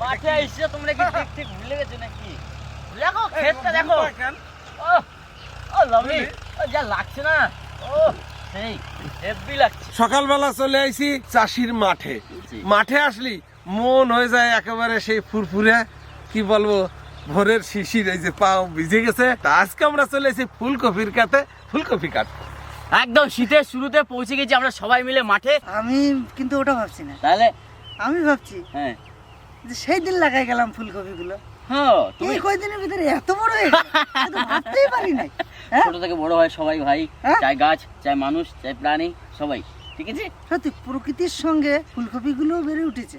মাঠে এসে তোমরা কি ঠিক ভুলে গেছো নাকি? দেখো ক্ষেতটা দেখো। ও লাভলি, যা লাগছে না। ও সেই হেভি লাগছে। সকালবেলা চলে আইছি চাষির মাঠে। মাঠে আসলি মন হয়ে যায় একেবারে সেই ফুরফুরে, কি বলবো, ভোরের শিশির, এই যে পাও ভিজে গেছে। আজকে আমরা চলে এসেছি ফুলকপির খেতে ফুলকপি কাটবো। একদম শীতের শুরুতে পৌঁছে গেছি আমরা সবাই মিলে মাঠে। আমি কিন্তু ওটা ভাবছি না, তাহলে আমি ভাবছি হ্যাঁ যে সেই দিন লাগাই গেলাম ফুলকপি গুলো, হ্যাঁ তুমি এই কয়দিনের ভিতরে এত বড় হয়ে গেল, আমি তো ভাবতেই পারি নাই। হ্যাঁ? ছোট থেকে বড় হয় সবাই ভাই, হ্যাঁ? চাই গাছ চাই মানুষ চাই প্রাণী সবাই, ঠিক আছে? সত্যি প্রকৃতির সঙ্গে ফুলকপি গুলো বেড়ে উঠেছে।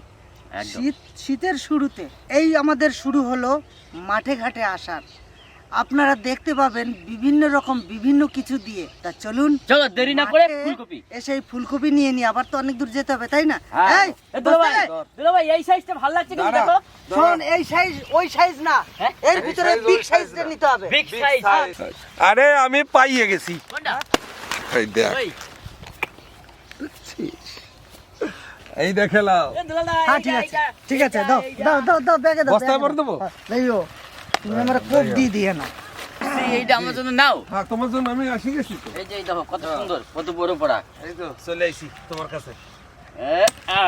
একদম। শীতের শুরুতে এই আমাদের শুরু হলো মাঠে ঘাটে আসার। আপনারা দেখতে পাবেন বিভিন্ন রকম বিভিন্ন কিছু দিয়ে। তা চলুন চলো দেরি না করে মাঠে ফুলকপি। এসে এই ফুলকপি নিয়ে নি, আবার তো অনেক দূর যেতে হবে, তাই না? হ্যাঁ। এই, এ দুলাভাই, বস্তায়? দুলাভাই এই সাইজটা ভালো লাগছে কিন্তু দেখো। শোন, এই সাইজ ওই সাইজ না, হ্যাঁ? এর ভিতরে বিগ সাইজটা নিতে হবে। Big size. আরে আমি পাইয়ে গেছি, কোনটা? এই দেখ, ওই এই দেখে লাও। এ দুলাভাই, হ্যাঁ, ঠিক আছে, ঠিক আছে, দাও দাও দাও দাও, ব্যাগে দাও, বস্তায় ব্যাগে ভরে দাও। দেবো? লইও, তুমি আমার কোপ দিয়ে না। এইটা আমার জন্য নাও। হ্যাঁ, তোমার জন্য আমি আসি গেছি তো। এই যে এই দেখো কত সুন্দর, কত বড় পড়া। এই তো চলে আইছি তোমার কাছে। এ আ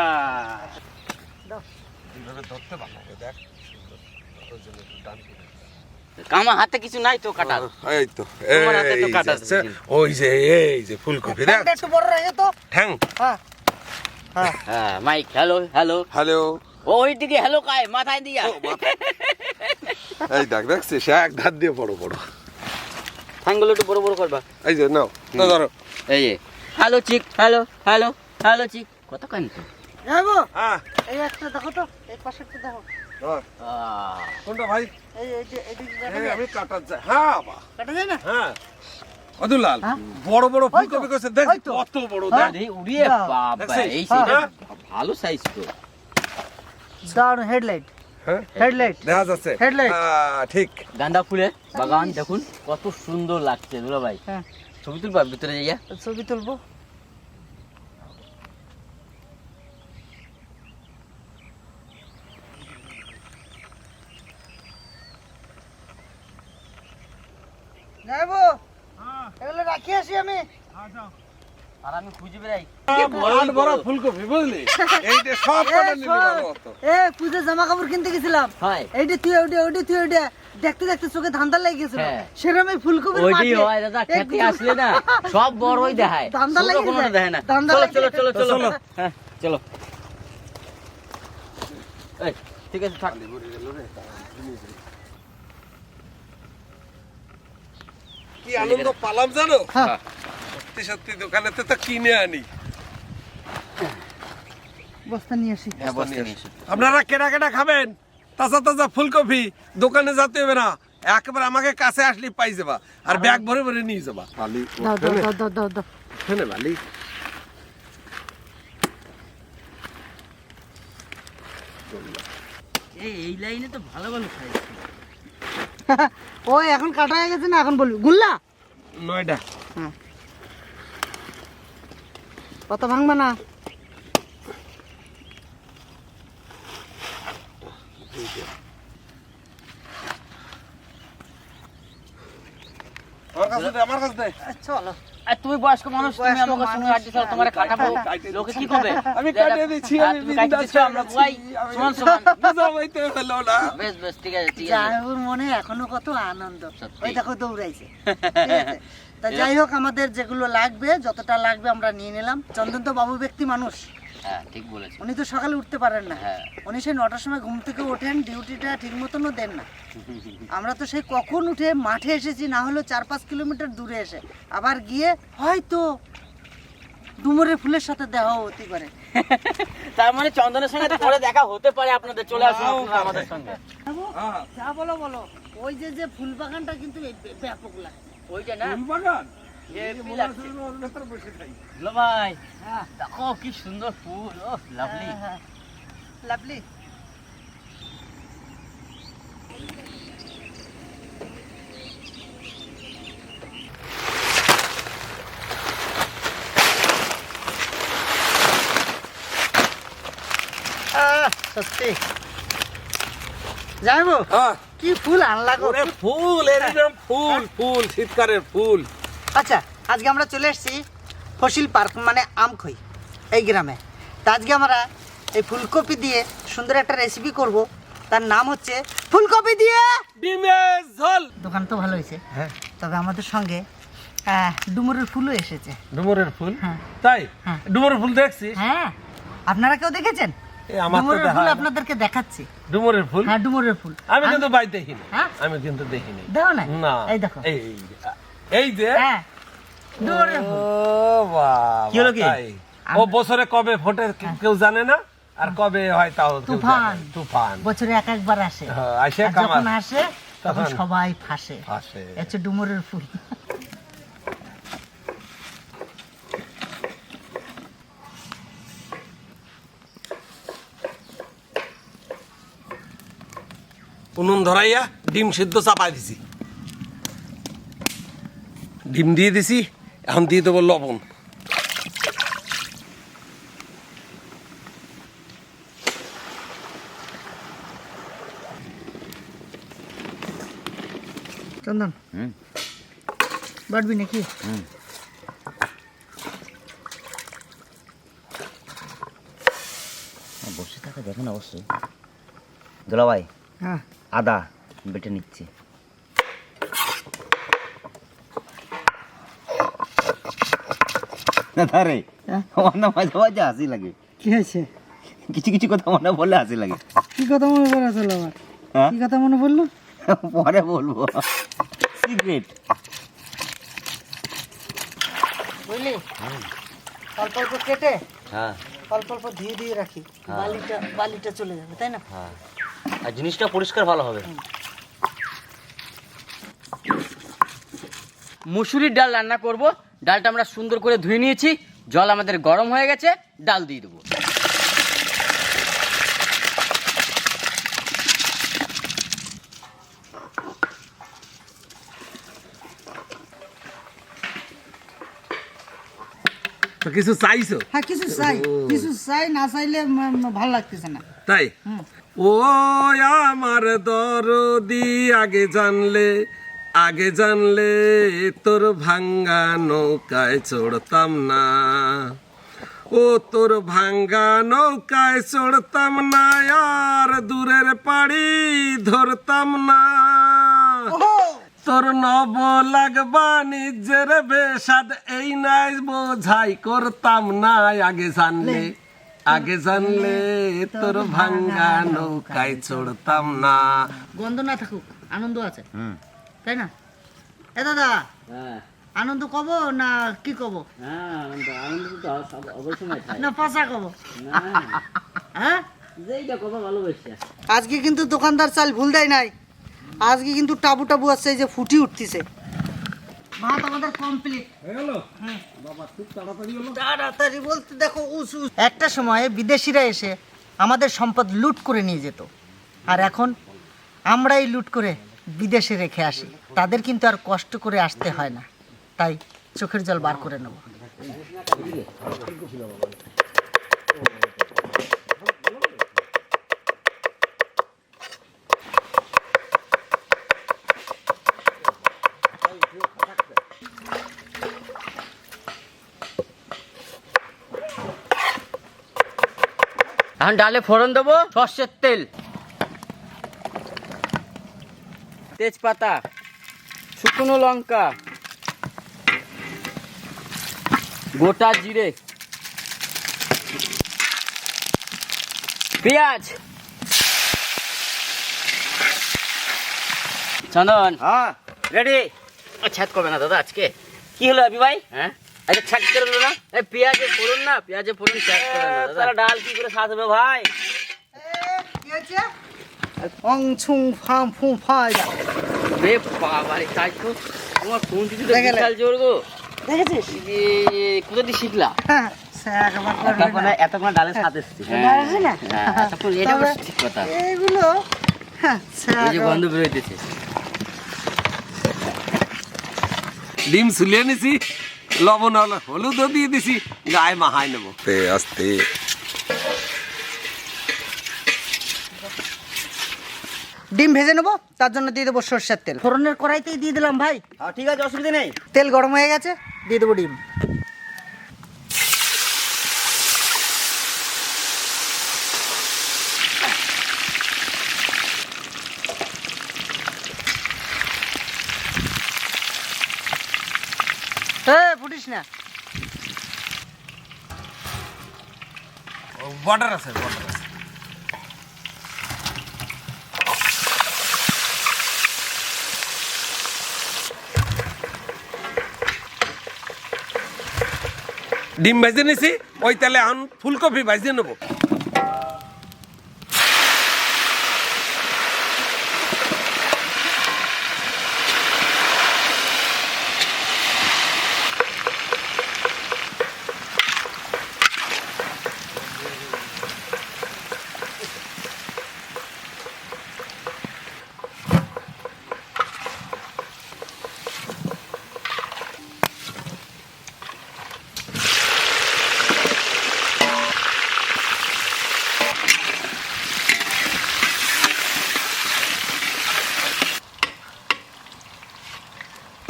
এইভাবে ধরতে ভালো লাগে, দেখ সুন্দর। ওই জন্য একটু ডান করে। কামা হাতে কিছু নাই তো কাটার। এই তো তোমার হাতে তো এই কাটা যাচ্ছে, আছে। এই যে ফুলকপি দেখ, ব্যাগটা একটু বড় রাখো তো। ঠ্যাং। হ্যাঁ হ্যাঁ, হ্যাঁ মাইক, হ্যালো হ্যালো। হ্যালো, ওই দিকে হ্যালো কায় মাথায় দিয়া। এই দেখ, দেখছিস এক ধার দিয়ে বড় বড়। ঠ্যাঙ্গুলো একটু বড় বড় করবা। এই যে নাও, না ধরো। এই যে হ্যালো চিক, হ্যালো হ্যালো হ্যালো চিক, কত কান তো। যাবো। হ্যাঁ, এই একটা দেখো তো, এই পাশেরটা দেখো। ধর। কোনটা ভাই? এই যে এদিকে কাটা এই যায়? আমি কাটার যাই। হ্যাঁ বাবা, কাটা যায় না? হ্যাঁ। অদুলাল, হ্যাঁ? বড় বড় ওই তো, ফুলকপি কইছে, দেখ ওই তো। কত বড়, হ্যাঁ? দেখ। আরে উড়িয়ে দাও। বাবা, দেখছিস? এই সেইটা হ্যাঁ? ভালো সাইজ তো। দাঁড়ানো, হেডলাইট হ্যাঁ, হেডলাইট দেখা যাচ্ছে। Headlight। হ্যাঁ, ঠিক। গাঁদা ফুলের বাগান দেখুন কত সুন্দর লাগছে দুলা ভাই। হ্যাঁ, ছবি তুলবা ভিতরে যাইয়া? ছবি তুলবো। যাবো, এগুলো রাখি আসি আমি। আর আমি খুঁজে বেড়াই। মাঠ ভরা ফুলকপি, বুঝলি? এইটা সব কটা নিবি ভালো হতো। পূজা জামা কাপড় কিনতে গেছিলাম, হয় এইটা তুই ওটা তুই ওটা দেখতে দেখতে চোখে ধান্দা লেগে গেছিল। হ্যাঁ। সেরকম এই ফুলকপির ওইটি মাঠে হয় দাদা, খেতে আসলে না সব বড়ই দেখায়, ধান্দা ছোট লেগে কোনো যায়। দেখে না। ধান্দা চলো লেগে চলো যায়। চলো চলো চলো। হ্যাঁ চলো। এই ঠিক আছে থাক। কি আনন্দ পালাম জানো? হ্যাঁ। সত্যি সত্যি দোকানেতে তো কিনে আনি। বস্তা নিয়ে আসি। হ্যাঁ বসতে নিয়ে এসো। আপনারা কেনা কেনা খাবেন, তাজা তাজা ফুলকপি, দোকানে যেতে হবে না, একেবারে আমাকে কাছে আসলে পাই যাবা, আর ব্যাগ ভরে ভরে নিয়ে যাবা। বালি দাও দাও দাও দাও দাও দাও। ওখানে বালি। এই লাইনে তো ভালো ভালো সাইজ। ওই এখন কাটা হয়ে গেছে না, এখন বলবি গুল্লা। 9টা। কত ভাঙবে না? আমার কাছে দে। চলো, আর তুমি বয়স্ক মানুষ, তুমি বয়স্ক আমাকে সঙ্গে মানুষ, আড্ডি চাও, তোমারে কাটাবো, লোকে কি করবে? আমি কাটিয়ে দিচ্ছি, আমি তুমি কাটিয়ে দিচ্ছ, আমরা ভাই সমান সমান। বুঝাইতে হলো না। বেশ বেশ ঠিক আছে ঠিক আছে। জানুর মনে এখনো কত আনন্দ। সত্যি। ওই দেখো দৌড়াইছে। ঠিক আছে? তা যাই হোক, আমাদের যেগুলো লাগবে, যতটা লাগবে আমরা নিয়ে নিলাম। চন্দন তো বাবু ব্যক্তি মানুষ, হ্যাঁ ঠিক বলেছো। উনি তো সকালে উঠতে পারেন না। হ্যাঁ। উনি সেই 9টার সময় ঘুম থেকে ওঠেন, ডিউটিটা ঠিক মতনও দেন না। আমরা তো সেই কখন উঠে মাঠে এসেছি, না হলেও 4-5 কিলোমিটার দূরে এসে আবার গিয়ে হয়তো ডুমুরের ফুলের সাথে দেখা হতে পারে। তার মানে চন্দনের সঙ্গে তো পরে দেখা হতে পারে আপনাদের, চলে আসুন আপনারা আমাদের সঙ্গে। হ্যাঁ, যা বলো বলো, ওই যে ফুল বাগানটা কিন্তু ব্যাপক লাগে। ওইটা না ফুল বাগান। এই এই মনে লাগছে। হচ্ছে ওর ভেতরে বসে থাকি। লো ভাই হ্যাঁ দেখো কি সুন্দর ফুল, ও লাভলি। লাভলি। সত্যি যাইবো হ্যাঁ কি ফুল আনলা গো ওরে ফুল এরকম ফুল ফুল শীতকালের ফুল। আচ্ছা আজকে আমরা চলে এসেছি ফসিল পার্ক মানে আমখই এই গ্রামে। তা আজকে আমরা এই ফুলকপি দিয়ে সুন্দর একটা রেসিপি করব, তার নাম হচ্ছে ফুলকপি দিয়ে ডিমের ঝোল। দোকান তো ভালো হয়েছে, হ্যাঁ তবে আমাদের সঙ্গে ডুমুরের ফুলও এসেছে। ডুমুরের ফুল? হ্যাঁ। তাই? হ্যাঁ। ডুমুরের ফুল দেখছিস? হ্যাঁ, আপনারা কেউ দেখেছেন? আমার তো ডুমুরের দেখা ফুল হয় না। আপনাদেরকে দেখাচ্ছি। ডুমুরের ফুল? হ্যাঁ, ডুমুরের ফুল। আমি কিন্তু বাই দেখিনি। হ্যাঁ? আমি কিন্তু দেখিনি। দেখো না? না। এই দেখো। এই যে হ্যাঁ, ডুমুরের ফুল। ও বাবা, কি হলো কি? তাই? ও বছরে কবে ফোটে কেউ জানে না, আর কবে হয় তাও কেউ জানে তুফান। না। তুফান বছরে একবার আসে। হ্যাঁ, আসে আর কামার। যখন আসে তখন তখন সবাই ফাঁসে। ফাঁসে। হচ্ছে ডুমুরের ফুল। উনুন ধরাইয়া ডিম সিদ্ধ চাপাই দিছি, ডিম দিয়ে দিছি, এখন দিয়ে দেবো লবণ। চন্দন বাটবি নাকি? বসে থাকা দেখো না অবশ্যই। দুলাভাই হ্যাঁ, আদা বেটে নিচ্ছি। আরে আমার না মাঝে মাঝে হাসি লাগে। কি হয়েছে? কিছু কিছু কথা মনে বললে হাসি লাগে। কি কথা মনে পড়ে আসলে আমার? হ্যাঁ? কি কথা মনে পড়লো? পরে বলবো, সিক্রেট। বুঝলি, অল্প অল্প কেটে হ্যাঁ অল্প অল্প ধুয়ে দিয়ে রাখি, বালিটা চলে যাবে, তাই না? হ্যাঁ, আর জিনিসটা পরিষ্কার ভালো হবে। মুসুরির ডাল রান্না করব। ডালটা আমরা সুন্দর করে ধুয়ে নিয়েছি, জল আমাদের গরম হয়ে গেছে, ডাল দিয়ে দেবো। তো কিছু চাইছো? হ্যাঁ, কিছু চাই, না চাইলে ভালো লাগতেছে না। তাই? ও আমার দরদি, আগে জানলে তোর ভাঙ্গা নৌকায় চড়তাম না, ও তোর ভাঙ্গা নৌকায় চড়তাম না, আর দূরের পাড়ি ধরতাম না, তোর নব লাগবা নিজের বেসাদ এই নাই বোঝাই করতাম না, আগে জানলে তোর ভাঙ্গা নৌকায় চড়তাম না। গন্ধ না থাকুক, আনন্দ আছে, তাই না? এ দাদা, আনন্দ কব না কি কব? না পাশা কব? হ্যাঁ, আজকে কিন্তু দোকানদার চাল ভুল দেয় নাই, আজকে কিন্তু টাবু টাবু আছে, এই যে ফুটি উঠতেছে। ভাত আমাদের কমপ্লিট হয়ে গেল। বাবা খুব তাড়াতাড়ি হলো। তাড়াতাড়ি বলতে দেখো, একটা সময়ে বিদেশিরা এসে আমাদের সম্পদ লুট করে নিয়ে যেত, আর এখন আমরাই লুট করে বিদেশে রেখে আসি। তাদের কিন্তু আর কষ্ট করে আসতে হয় না, তাই চোখের জল বার করে নেব। এখন ডালে ফোড়ন দেবো, সর্ষের তেল, তেজপাতা, শুকনো লঙ্কা, গোটা জিরে, পেঁয়াজ। চন্দন, হ্যাঁ রেডি। ছাদ করবে না দাদা আজকে? কি হলো আবি ভাই? হ্যাঁ, আচ্ছা ছাক করে দিল না, এই পেঁয়াজে ফোড়ন না, পেঁয়াজে ফোড়ন ছাদ করে না দাদা। তাহলে ডাল কি করে স্বাদ হবে ভাই? কি হয়েছে? ফং ছুং ফাং ফু ফাই। রে বাবা রে, তাই তো তোমার কোন দিদি তো দেখলে? বিশাল জোর গো। দেখেছিস? কোথা দিয়ে শিখলা? হ্যাঁ, স্যাক আমার করবে না। এতক্ষণ ডালের স্বাদ এসছে। ডাল আছে না? তারপর এটা তবে অবশ্য ঠিক কথা। এইগুলো হ্যাঁ, এই স্যাক যে গন্ধ বেরোইতেছে। ডিম ছুলিয়ে নিছি, লবণ হলুদও দিয়ে দিছি, গায়ে মাহাই নেবো আস্তে। ডিম ভেজে নেবো, তার জন্য দিয়ে দেবো সর্ষের তেল। ফোড়নের কড়াইতেই দিয়ে দিলাম ভাই। হ্যাঁ ঠিক আছে, অসুবিধা নেই। তেল গরম হয়ে গেছে, দিয়ে দেবো ডিম। ফুটিস না, বর্ডার আছে, বর্ডার আছে। ডিম ভেজে নিছি, ওই তেলে এখন ফুলকপি ভেজে নেবো।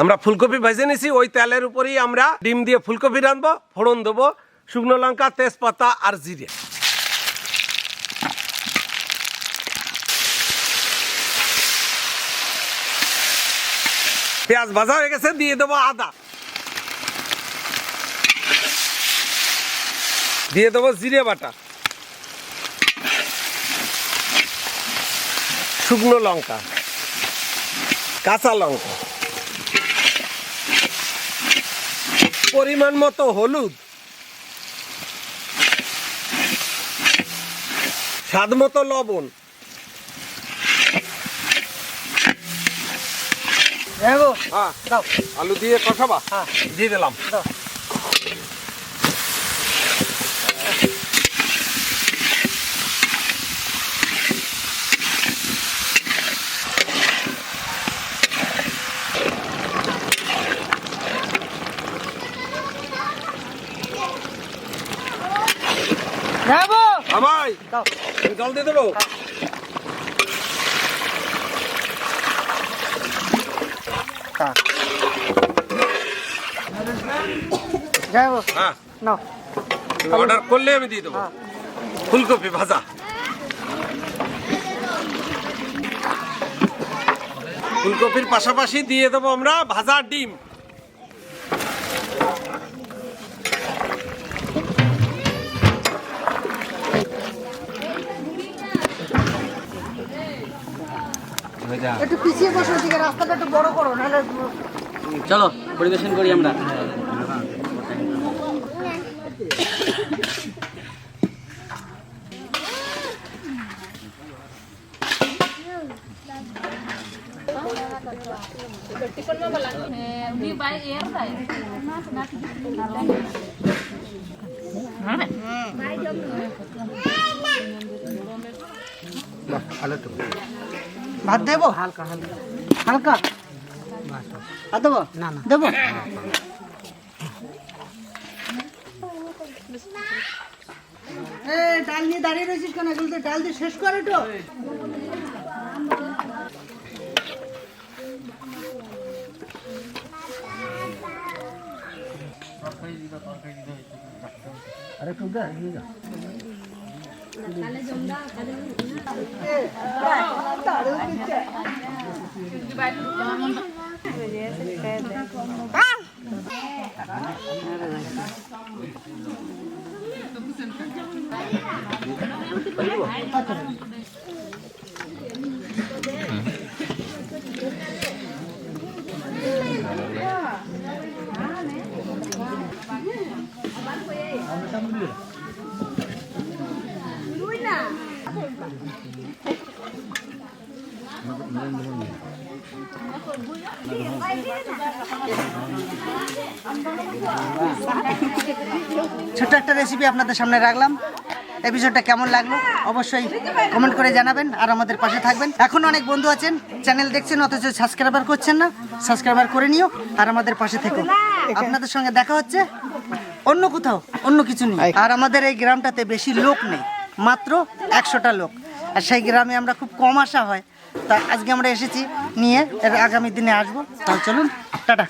আমরা ফুলকপি ভেজে নিছি, ওই তেলের উপরেই আমরা ডিম দিয়ে ফুলকপি রাঁধবো। ফোড়ন দেবো শুকনো লঙ্কা, তেজপাতা আর জিরে। পেঁয়াজ ভাজা হয়ে গেছে, দিয়ে দেবো আদা, দিয়ে দেবো জিরে বাটা, শুকনো লঙ্কা, কাঁচা লঙ্কা, পরিমাণ মতো হলুদ, স্বাদ মতো লবণ। হ্যাঁ, আলু দিয়ে কষাবা। হ্যাঁ, দিয়ে দিলাম। ভাই জল দিয়ে দেবো। অর্ডার করলে আমি দিয়ে দেবো ফুলকপি ভাজা। ফুলকপির পাশাপাশি দিয়ে দেবো আমরা ভাজা ডিম। একটু পিছিয়ে বসো, দিকে রাস্তাটা একটু বড় করো, নাহলে চলো পরিবেশন করি আমরা। ভাত দেবো হালকা হালকা হালকা আর দেবো না না দেবো। ডাল নিয়ে দাঁড়িয়ে রয়েছিস কেন? এগুলো তো ডাল দিয়ে শেষ করে তো। আরে একটু দে, ছোট্ট একটা রেসিপি আপনাদের সামনে রাখলাম। এপিসোডটা কেমন লাগলো অবশ্যই কমেন্ট করে জানাবেন, আর আমাদের পাশে থাকবেন। এখন অনেক বন্ধু আছেন চ্যানেল দেখছেন অথচ সাবস্ক্রাইবার করছেন না, সাবস্ক্রাইবার করে নিও আর আমাদের পাশে থেকো। আপনাদের সঙ্গে দেখা হচ্ছে অন্য কোথাও, অন্য কিছু নেই। আর আমাদের এই গ্রামটাতে বেশি লোক নেই, মাত্র 100টা লোক। আর সেই গ্রামে আমরা খুব কম আসা হয়, তা আজকে আমরা এসেছি নিয়ে, এর আগামী দিনে আসবো। তাহলে চলুন, টাটা।